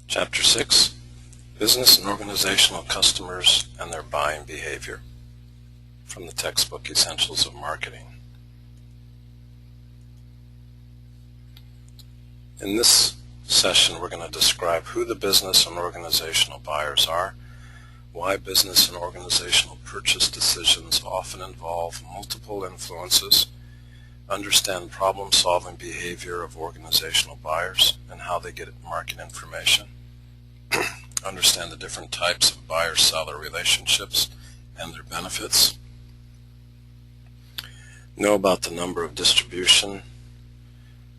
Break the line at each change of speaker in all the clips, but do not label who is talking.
Chapter 6, Business and Organizational Customers and Their Buying Behavior, from the textbook Essentials of Marketing. In this session, we're going to describe who the business and organizational buyers are, why business and organizational purchase decisions often involve multiple influences, understand problem-solving behavior of organizational buyers and how they get market information, understand the different types of buyer-seller relationships and their benefits, know about the number of distribution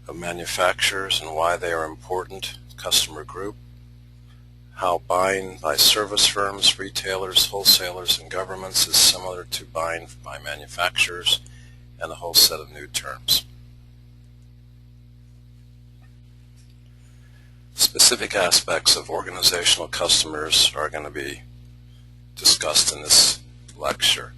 of manufacturers and why they are important customer group, how buying by service firms, retailers, wholesalers, and governments is similar to buying by manufacturers, and a whole set of new terms. Specific aspects of organizational customers are going to be discussed in this lecture.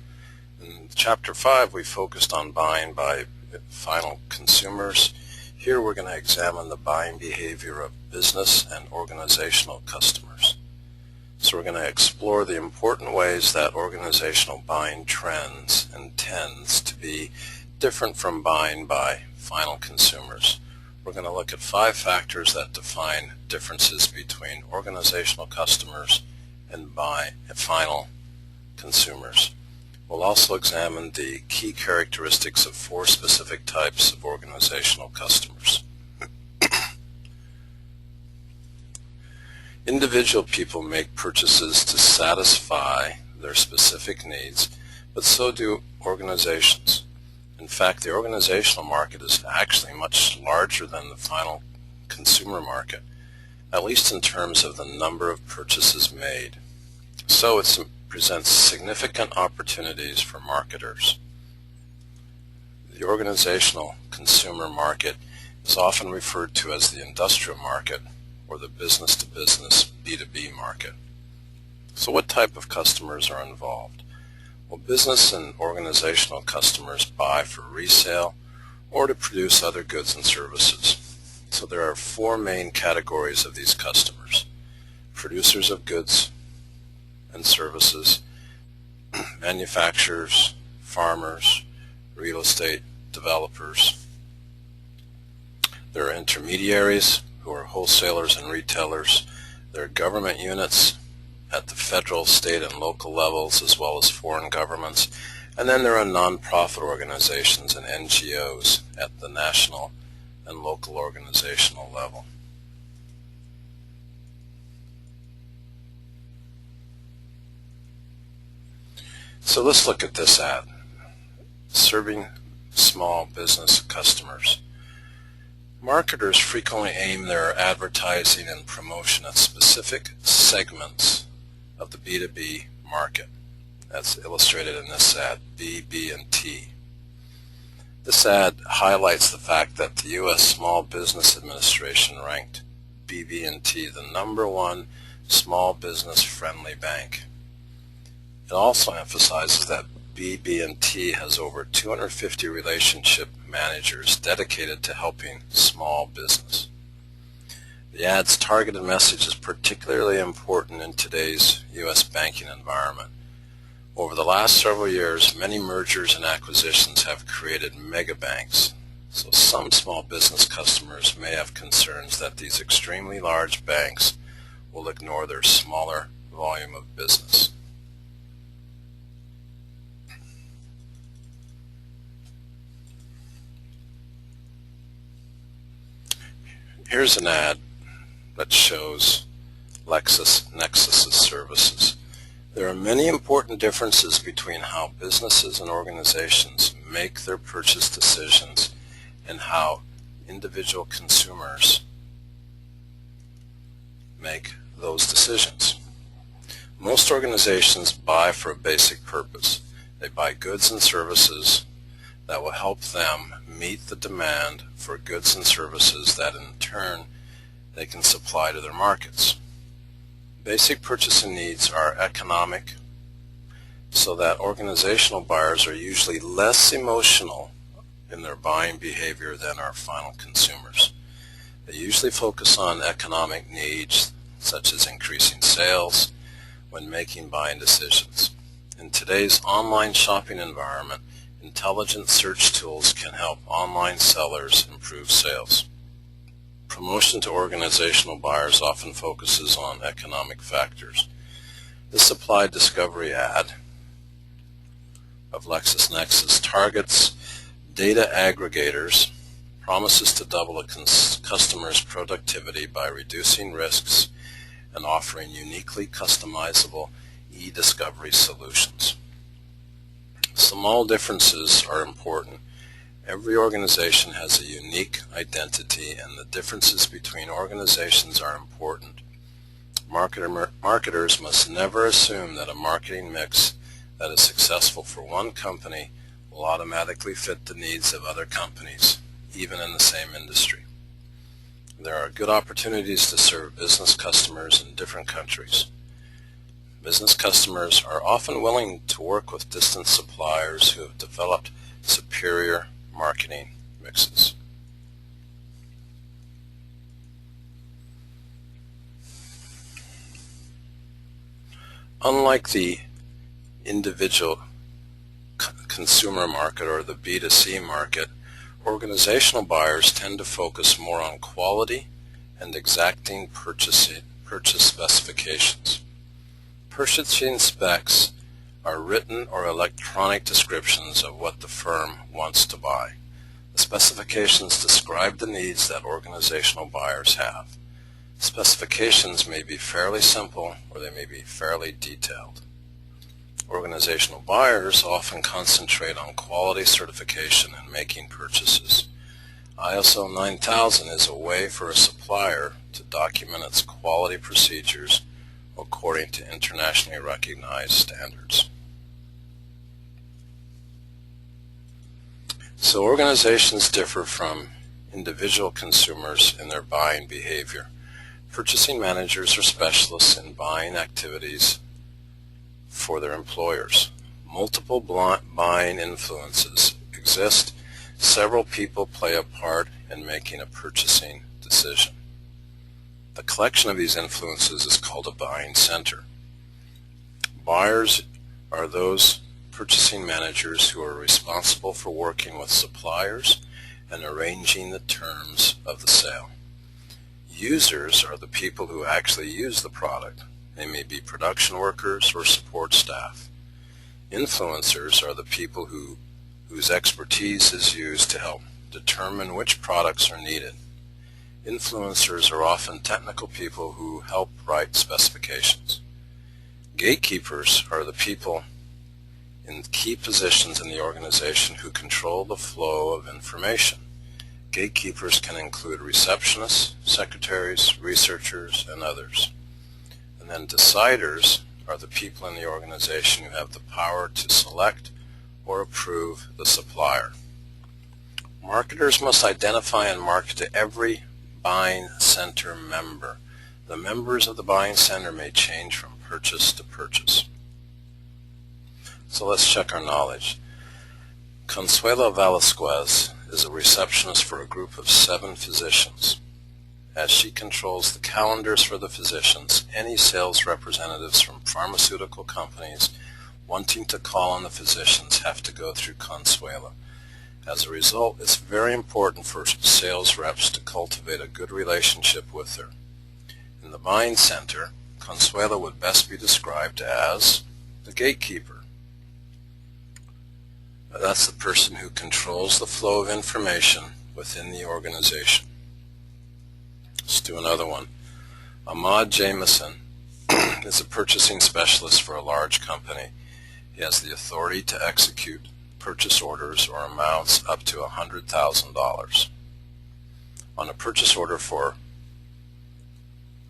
In Chapter 5, we focused on buying by final consumers. Here we're going to examine the buying behavior of business and organizational customers. So we're going to explore the important ways that organizational buying trends and tends to be different from buying by final consumers. We're going to look at 5 factors that define differences between organizational customers and final consumers. We'll also examine the key characteristics of 4 specific types of organizational customers. Individual people make purchases to satisfy their specific needs, but so do organizations. In fact, the organizational market is actually much larger than the final consumer market, at least in terms of the number of purchases made. So it presents significant opportunities for marketers. The organizational consumer market is often referred to as the industrial market or the business-to-business B2B market. So what type of customers are involved? Well, business and organizational customers buy for resale or to produce other goods and services. So there are 4 main categories of these customers: producers of goods and services, manufacturers, farmers, real estate developers. There are intermediaries, who are wholesalers and retailers. There are government units at the federal, state, and local levels, as well as foreign governments. And then there are nonprofit organizations and NGOs at the national and local organizational level. So let's look at this ad, serving small business customers. Marketers frequently aim their advertising and promotion at specific segments of the B2B market. That's illustrated in this ad, B, B, and T. This ad highlights the fact that the U.S. Small Business Administration ranked BB&T the #1 small business friendly bank. It also emphasizes that BB&T has over 250 relationship managers dedicated to helping small business. The ad's targeted message is particularly important in today's U.S. banking environment. Over the last several years, many mergers and acquisitions have created mega banks. So some small business customers may have concerns that these extremely large banks will ignore their smaller volume of business. Here's an ad that shows LexisNexis's services. There are many important differences between how businesses and organizations make their purchase decisions and how individual consumers make those decisions. Most organizations buy for a basic purpose. They buy goods and services that will help them meet the demand for goods and services that in turn they can supply to their markets. Basic purchasing needs are economic, so that organizational buyers are usually less emotional in their buying behavior than our final consumers. They usually focus on economic needs such as increasing sales, when making buying decisions. In today's online shopping environment, intelligent search tools can help online sellers improve sales. Promotion to organizational buyers often focuses on economic factors. This supply discovery ad of LexisNexis targets data aggregators, promises to double a customer's productivity by reducing risks and offering uniquely customizable e-discovery solutions. Small differences are important. Every organization has a unique identity, and the differences between organizations are important. Marketers must never assume that a marketing mix that is successful for one company will automatically fit the needs of other companies, even in the same industry. There are good opportunities to serve business customers in different countries. Business customers are often willing to work with distant suppliers who have developed superior marketing mixes. Unlike the individual consumer market or the B2C market, organizational buyers tend to focus more on quality and exacting purchase specifications. Purchasing specs are written or electronic descriptions of what the firm wants to buy. The specifications describe the needs that organizational buyers have. Specifications may be fairly simple or they may be fairly detailed. Organizational buyers often concentrate on quality certification in making purchases. ISO 9000 is a way for a supplier to document its quality procedures according to internationally recognized standards. So organizations differ from individual consumers in their buying behavior. Purchasing managers are specialists in buying activities for their employers. Multiple buying influences exist. Several people play a part in making a purchasing decision. The collection of these influences is called a buying center. Buyers are those purchasing managers who are responsible for working with suppliers and arranging the terms of the sale. Users are the people who actually use the product. They may be production workers or support staff. Influencers are the people whose expertise is used to help determine which products are needed. Influencers are often technical people who help write specifications. Gatekeepers are the people in key positions in the organization who control the flow of information. Gatekeepers can include receptionists, secretaries, researchers, and others. And then deciders are the people in the organization who have the power to select or approve the supplier. Marketers must identify and market to every buying center member. The members of the buying center may change from purchase to purchase. So let's check our knowledge. Consuelo Velasquez is a receptionist for a group of 7 physicians. As she controls the calendars for the physicians, any sales representatives from pharmaceutical companies wanting to call on the physicians have to go through Consuelo. As a result, it's very important for sales reps to cultivate a good relationship with her. In the buying center, Consuelo would best be described as the gatekeeper. That's the person who controls the flow of information within the organization. Let's do another one. Ahmad Jameson is a purchasing specialist for a large company. He has the authority to execute purchase orders or amounts up to $100,000. On a purchase order for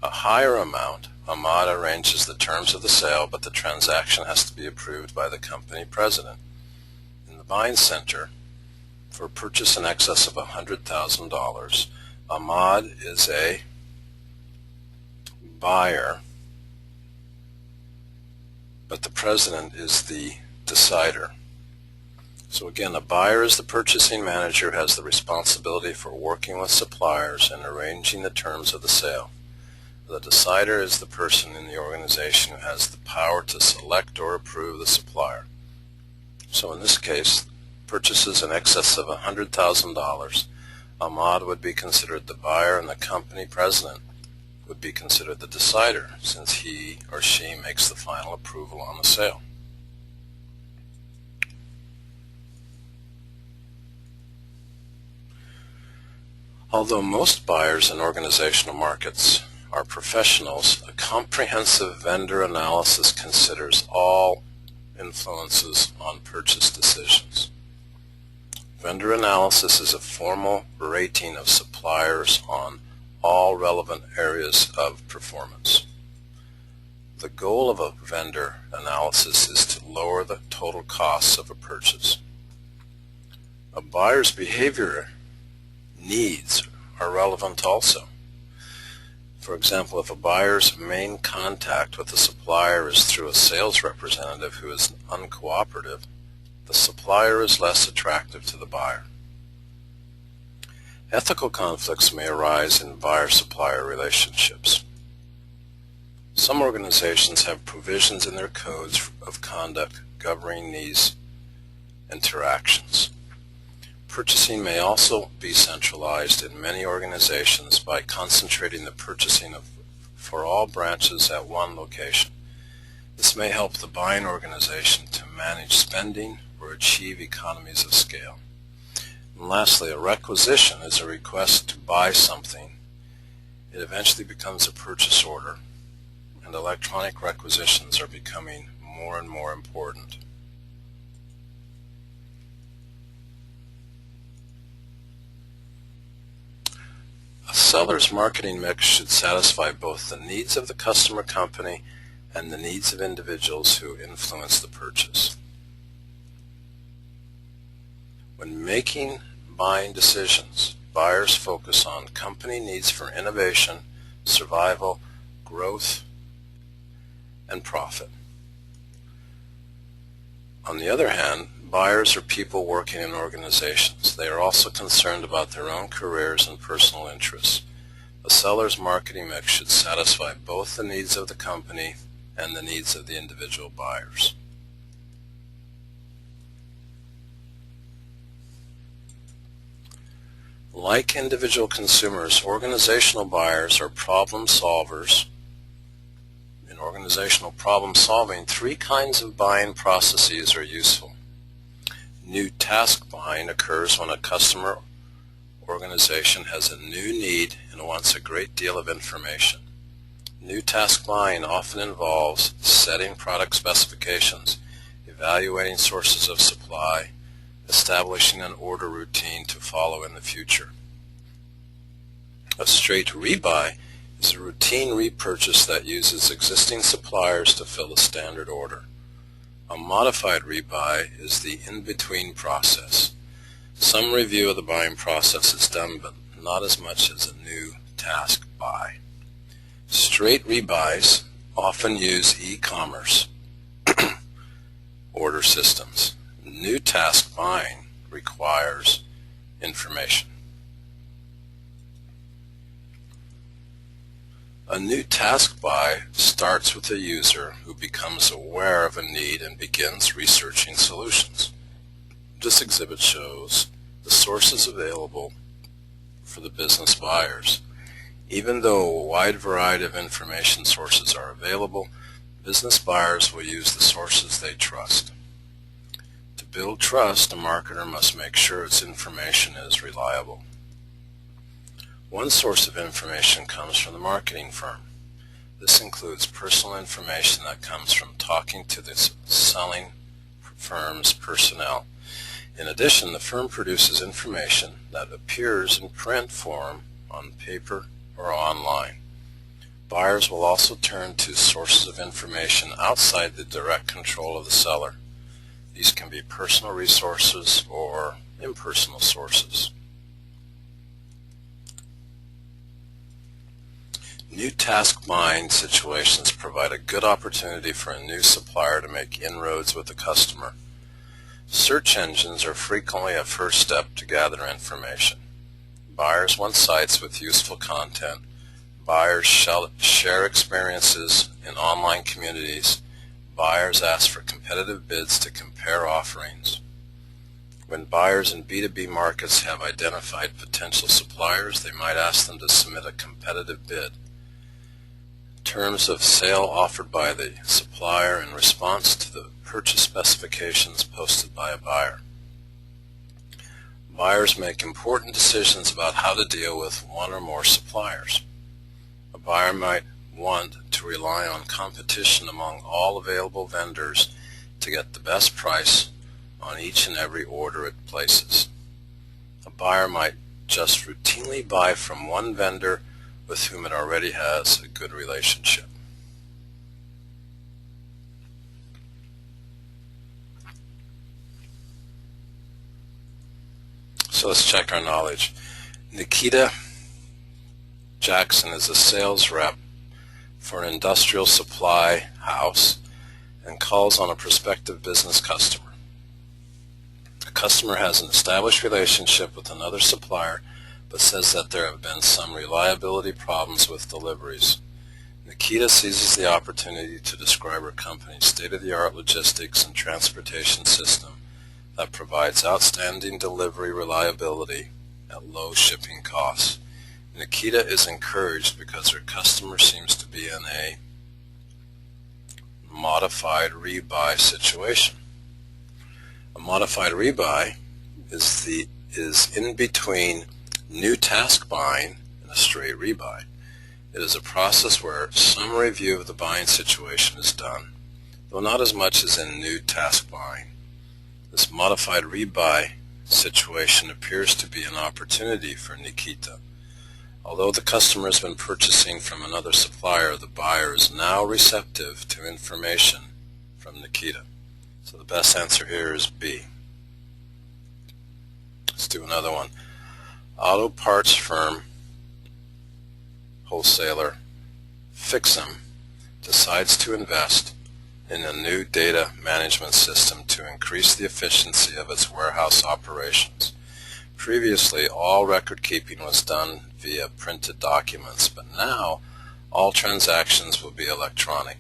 a higher amount, Ahmad arranges the terms of the sale, but the transaction has to be approved by the company president. In the buying center, for purchase in excess of $100,000, Ahmad is a buyer, but the president is the decider. So again, a buyer is the purchasing manager, has the responsibility for working with suppliers and arranging the terms of the sale. The decider is the person in the organization who has the power to select or approve the supplier. So in this case, purchases in excess of $100,000, Ahmad would be considered the buyer and the company president would be considered the decider, since he or she makes the final approval on the sale. Although most buyers in organizational markets are professionals, a comprehensive vendor analysis considers all influences on purchase decisions. Vendor analysis is a formal rating of suppliers on all relevant areas of performance. The goal of a vendor analysis is to lower the total costs of a purchase. A buyer's behavior needs are relevant also. For example, if a buyer's main contact with a supplier is through a sales representative who is uncooperative, the supplier is less attractive to the buyer. Ethical conflicts may arise in buyer-supplier relationships. Some organizations have provisions in their codes of conduct governing these interactions. Purchasing may also be centralized in many organizations by concentrating the purchasing for all branches at one location. This may help the buying organization to manage spending or achieve economies of scale. And lastly, a requisition is a request to buy something. It eventually becomes a purchase order, and electronic requisitions are becoming more and more important. A seller's marketing mix should satisfy both the needs of the customer company and the needs of individuals who influence the purchase. When making buying decisions, buyers focus on company needs for innovation, survival, growth, and profit. On the other hand, buyers are people working in organizations. They are also concerned about their own careers and personal interests. A seller's marketing mix should satisfy both the needs of the company and the needs of the individual buyers. Like individual consumers, organizational buyers are problem solvers. In organizational problem solving, three kinds of buying processes are useful. New task buying occurs when a customer organization has a new need and wants a great deal of information. New task buying often involves setting product specifications, evaluating sources of supply, establishing an order routine to follow in the future. A straight rebuy is a routine repurchase that uses existing suppliers to fill a standard order. A modified rebuy is the in-between process. Some review of the buying process is done, but not as much as a new task buy. Straight rebuys often use e-commerce order systems. New task buying requires information. A new task buy starts with a user who becomes aware of a need and begins researching solutions. This exhibit shows the sources available for the business buyers. Even though a wide variety of information sources are available, business buyers will use the sources they trust. To build trust, a marketer must make sure its information is reliable. One source of information comes from the marketing firm. This includes personal information that comes from talking to the selling firm's personnel. In addition, the firm produces information that appears in print form on paper or online. Buyers will also turn to sources of information outside the direct control of the seller. These can be personal resources or impersonal sources. New task buying situations provide a good opportunity for a new supplier to make inroads with the customer. Search engines are frequently a first step to gather information. Buyers want sites with useful content. Buyers share experiences in online communities. Buyers ask for competitive bids to compare offerings. When buyers in B2B markets have identified potential suppliers, they might ask them to submit a competitive bid. Terms of sale offered by the supplier in response to the purchase specifications posted by a buyer. Buyers make important decisions about how to deal with one or more suppliers. A buyer might want to rely on competition among all available vendors to get the best price on each and every order it places. A buyer might just routinely buy from one vendor with whom it already has a good relationship. So let's check our knowledge. Nikita Jackson is a sales rep for an industrial supply house and calls on a prospective business customer. The customer has an established relationship with another supplier but says that there have been some reliability problems with deliveries. Nikita seizes the opportunity to describe her company's state-of-the-art logistics and transportation system that provides outstanding delivery reliability at low shipping costs. Nikita is encouraged because her customer seems to be in a modified rebuy situation. A modified rebuy is in between new task buying and a straight rebuy. It is a process where some review of the buying situation is done, though not as much as in new task buying. This modified rebuy situation appears to be an opportunity for Nikita. Although the customer has been purchasing from another supplier, the buyer is now receptive to information from Nikita. So the best answer here is B. Let's do another one. Auto parts firm wholesaler Fixum decides to invest in a new data management system to increase the efficiency of its warehouse operations. Previously, all record keeping was done via printed documents, but now all transactions will be electronic.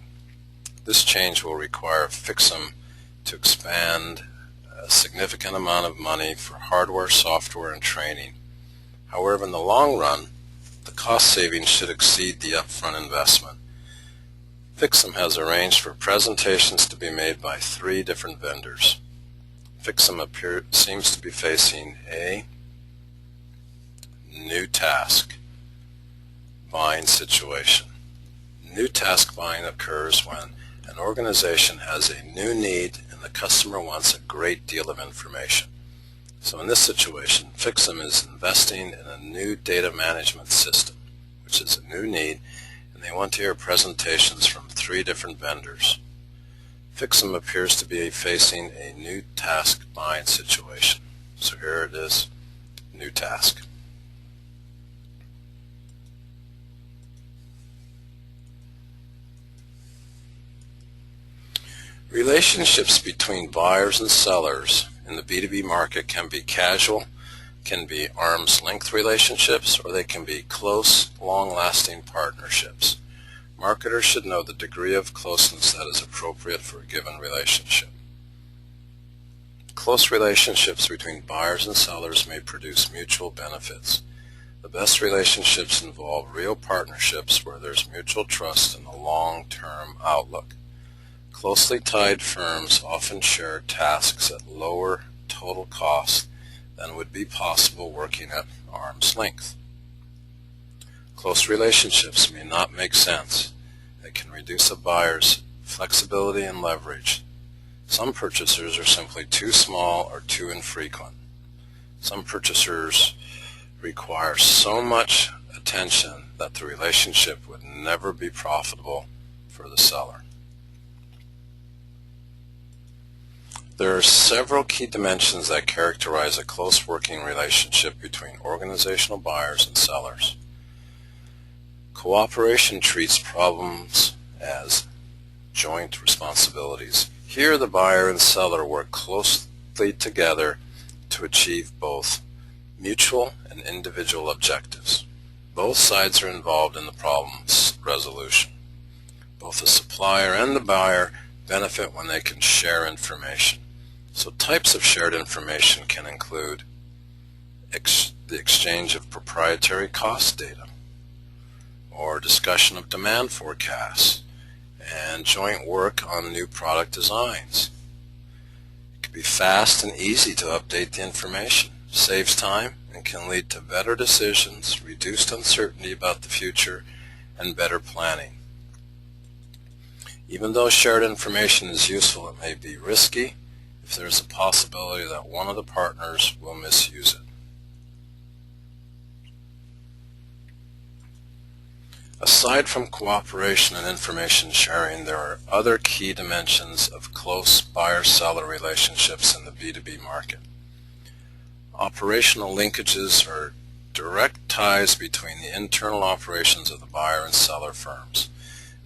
This change will require Fixum to expend a significant amount of money for hardware, software, and training. However, in the long run, the cost savings should exceed the upfront investment. Fixum has arranged for presentations to be made by 3 different vendors. Fixum seems to be facing a new task buying situation. New task buying occurs when an organization has a new need and the customer wants a great deal of information. So in this situation, Fixum is investing in a new data management system, which is a new need, and they want to hear presentations from 3 different vendors. Fixum appears to be facing a new task buying situation. So here it is, new task. Relationships between buyers and sellers in the B2B market can be casual, can be arm's length relationships, or they can be close, long-lasting partnerships. Marketers should know the degree of closeness that is appropriate for a given relationship. Close relationships between buyers and sellers may produce mutual benefits. The best relationships involve real partnerships where there's mutual trust and a long-term outlook. Closely tied firms often share tasks at lower total cost than would be possible working at arm's length. Close relationships may not make sense. They can reduce a buyer's flexibility and leverage. Some purchasers are simply too small or too infrequent. Some purchasers require so much attention that the relationship would never be profitable for the seller. There are several key dimensions that characterize a close working relationship between organizational buyers and sellers. Cooperation treats problems as joint responsibilities. Here the buyer and seller work closely together to achieve both mutual and individual objectives. Both sides are involved in the problem's resolution. Both the supplier and the buyer benefit when they can share information. So types of shared information can include the exchange of proprietary cost data, or discussion of demand forecasts, and joint work on new product designs. It can be fast and easy to update the information, saves time, and can lead to better decisions, reduced uncertainty about the future, and better planning. Even though shared information is useful, it may be risky if there is a possibility that one of the partners will misuse it. Aside from cooperation and information sharing, there are other key dimensions of close buyer-seller relationships in the B2B market. Operational linkages are direct ties between the internal operations of the buyer and seller firms.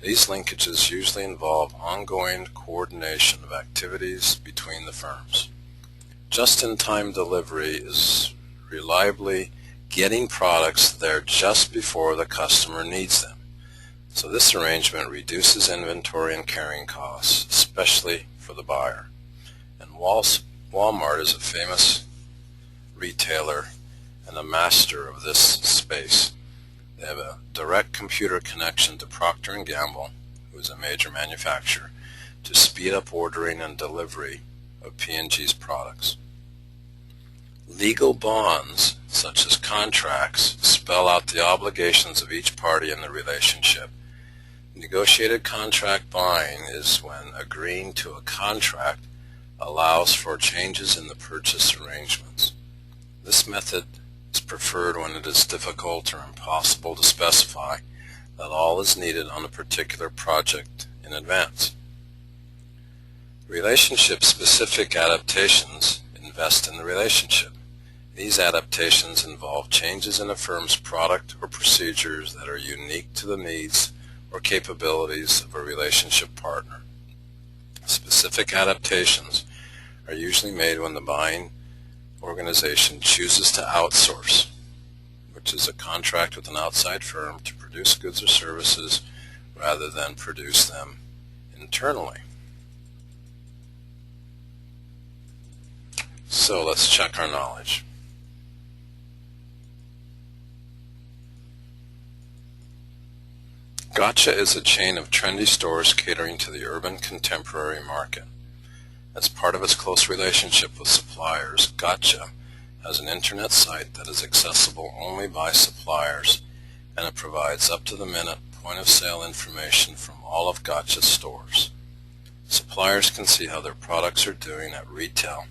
These linkages usually involve ongoing coordination of activities between the firms. Just-in-time delivery is reliably getting products there just before the customer needs them. So this arrangement reduces inventory and carrying costs, especially for the buyer. And Walmart is a famous retailer and a master of this space. They have a direct computer connection to Procter & Gamble, who is a major manufacturer, to speed up ordering and delivery of P&G's products. Legal bonds, such as contracts, spell out the obligations of each party in the relationship. Negotiated contract buying is when agreeing to a contract allows for changes in the purchase arrangements. This method is preferred when it is difficult or impossible to specify that all is needed on a particular project in advance. Relationship-specific adaptations invest in the relationship. These adaptations involve changes in a firm's product or procedures that are unique to the needs or capabilities of a relationship partner. Specific adaptations are usually made when the buying organization chooses to outsource, which is a contract with an outside firm to produce goods or services rather than produce them internally. So let's check our knowledge. Gotcha is a chain of trendy stores catering to the urban contemporary market. As part of its close relationship with suppliers, Gotcha has an internet site that is accessible only by suppliers, and it provides up-to-the-minute point-of-sale information from all of Gotcha's stores. Suppliers can see how their products are doing at retail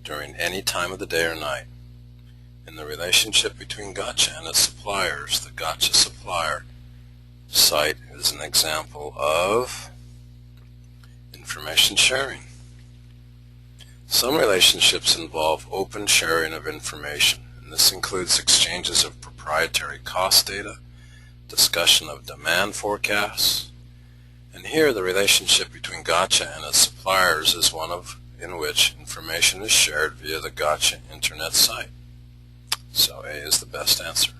during any time of the day or night. In the relationship between Gotcha and its suppliers, the Gotcha supplier site is an example of information sharing. Some relationships involve open sharing of information, and this includes exchanges of proprietary cost data, discussion of demand forecasts, and here the relationship between Gotcha and its suppliers is one in which information is shared via the Gotcha internet site. So A is the best answer.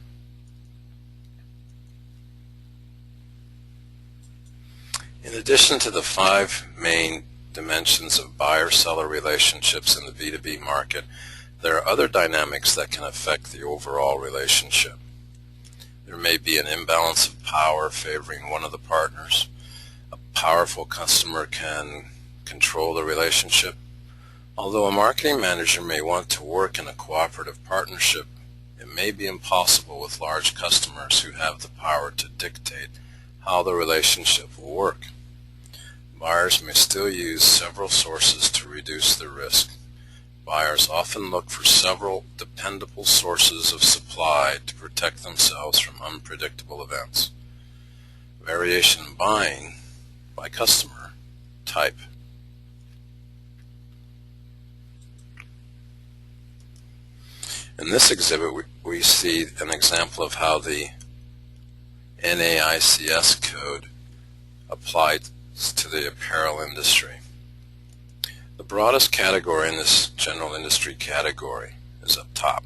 In addition to the 5 main dimensions of buyer-seller relationships in the B2B market, there are other dynamics that can affect the overall relationship. There may be an imbalance of power favoring one of the partners. A powerful customer can control the relationship. Although a marketing manager may want to work in a cooperative partnership, it may be impossible with large customers who have the power to dictate how the relationship will work. Buyers may still use several sources to reduce the risk. Buyers often look for several dependable sources of supply to protect themselves from unpredictable events. Variation in buying by customer type. In this exhibit, we see an example of how the NAICS code applied to the apparel industry. The broadest category in this general industry category is up top.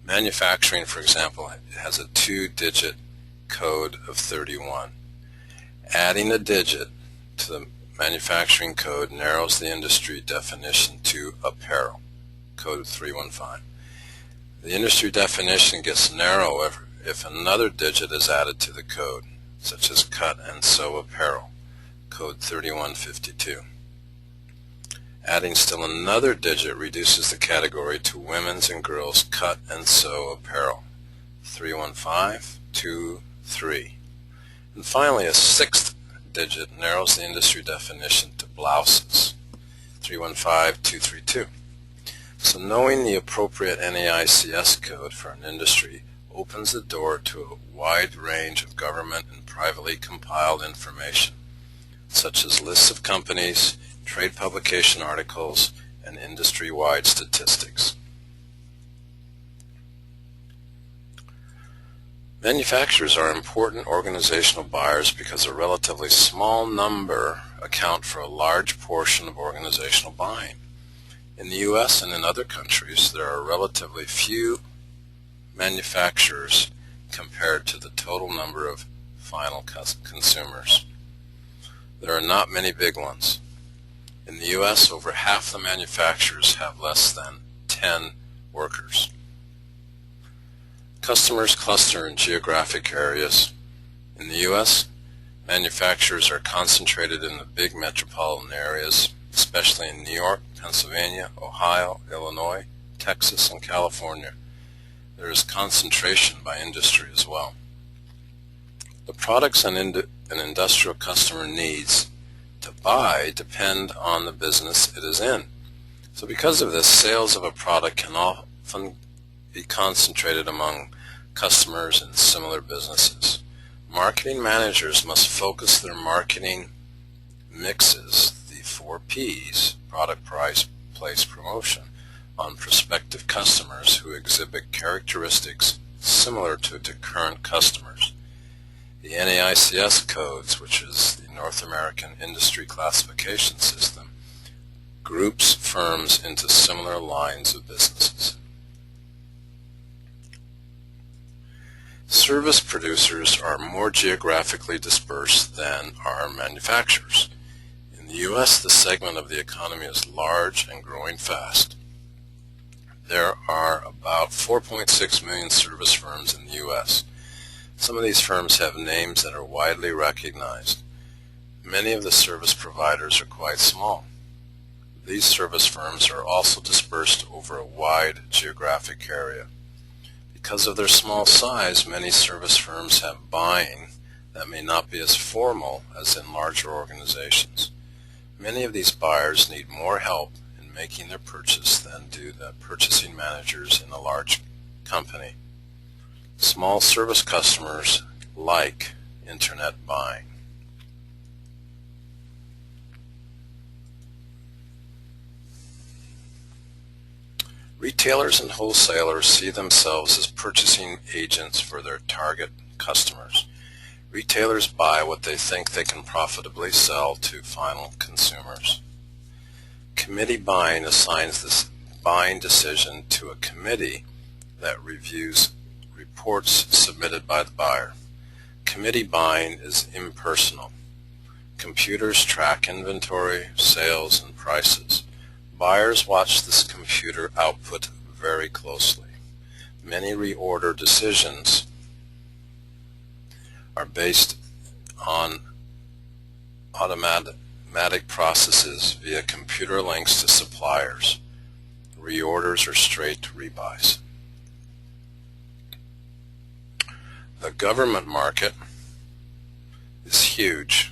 Manufacturing, for example, has a 2-digit code of 31. Adding a digit to the manufacturing code narrows the industry definition to apparel, code 315. The industry definition gets narrow if another digit is added to the code, such as cut and sew apparel, code 3152. Adding still another digit reduces the category to women's and girls' cut and sew apparel, 31523. And finally, a 6th digit narrows the industry definition to blouses, 315232. So knowing the appropriate NAICS code for an industry opens the door to a wide range of government and privately compiled information, such as lists of companies, trade publication articles, and industry-wide statistics. Manufacturers are important organizational buyers because a relatively small number account for a large portion of organizational buying. In the U.S. and in other countries, there are relatively few manufacturers compared to the total number of final consumers. There are not many big ones. In the U.S., over half the manufacturers have less than 10 workers. Customers cluster in geographic areas. In the U.S., manufacturers are concentrated in the big metropolitan areas, especially in New York, Pennsylvania, Ohio, Illinois, Texas, and California. There is concentration by industry as well. The products an industrial customer needs to buy depend on the business it is in. So because of this, sales of a product can often be concentrated among customers in similar businesses. Marketing managers must focus their marketing mixes, the 4 Ps, product, price, place, promotion, on prospective customers who exhibit characteristics similar to current customers. The NAICS codes, which is the North American Industry Classification System, groups firms into similar lines of businesses. Service producers are more geographically dispersed than are manufacturers. In the U.S., the segment of the economy is large and growing fast. There are about 4.6 million service firms in the U.S. Some of these firms have names that are widely recognized. Many of the service providers are quite small. These service firms are also dispersed over a wide geographic area. Because of their small size, many service firms have buying that may not be as formal as in larger organizations. Many of these buyers need more help in making their purchase than do the purchasing managers in a large company. Small service customers like internet buying. Retailers and wholesalers see themselves as purchasing agents for their target customers. Retailers buy what they think they can profitably sell to final consumers. Committee buying assigns this buying decision to a committee that reviews reports submitted by the buyer. Committee buying is impersonal. Computers track inventory, sales, and prices. Buyers watch this computer output very closely. Many reorder decisions are based on automatic processes via computer links to suppliers. Reorders are straight rebuys. The government market is huge.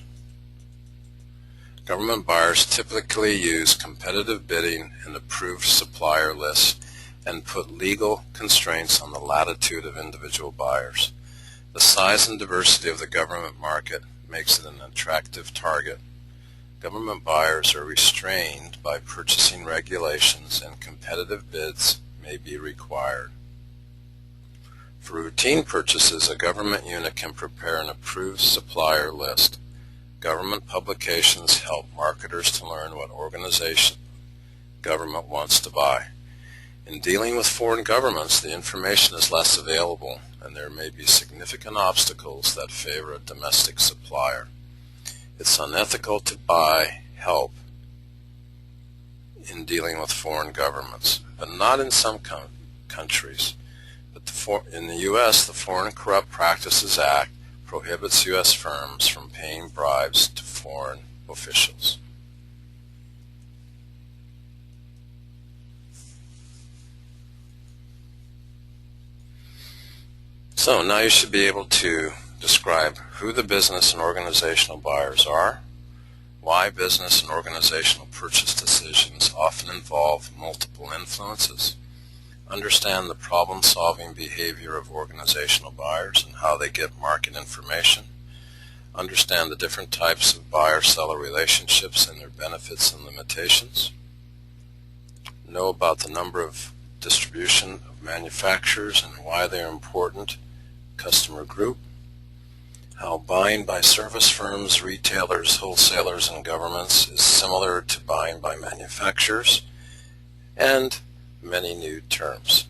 Government buyers typically use competitive bidding and approved supplier lists and put legal constraints on the latitude of individual buyers. The size and diversity of the government market makes it an attractive target. Government buyers are restrained by purchasing regulations, and competitive bids may be required. For routine purchases, a government unit can prepare an approved supplier list. Government publications help marketers to learn what organization government wants to buy. In dealing with foreign governments, the information is less available, and there may be significant obstacles that favor a domestic supplier. It's unethical to buy help in dealing with foreign governments, but not in some countries. But in the U.S., the Foreign Corrupt Practices Act prohibits U.S. firms from paying bribes to foreign officials. So now you should be able to describe who the business and organizational buyers are, why business and organizational purchase decisions often involve multiple influences, understand the problem-solving behavior of organizational buyers and how they get market information, understand the different types of buyer-seller relationships and their benefits and limitations, know about the number of distribution of manufacturers and why they are important customer group, how buying by service firms, retailers, wholesalers, and governments is similar to buying by manufacturers, and many new terms.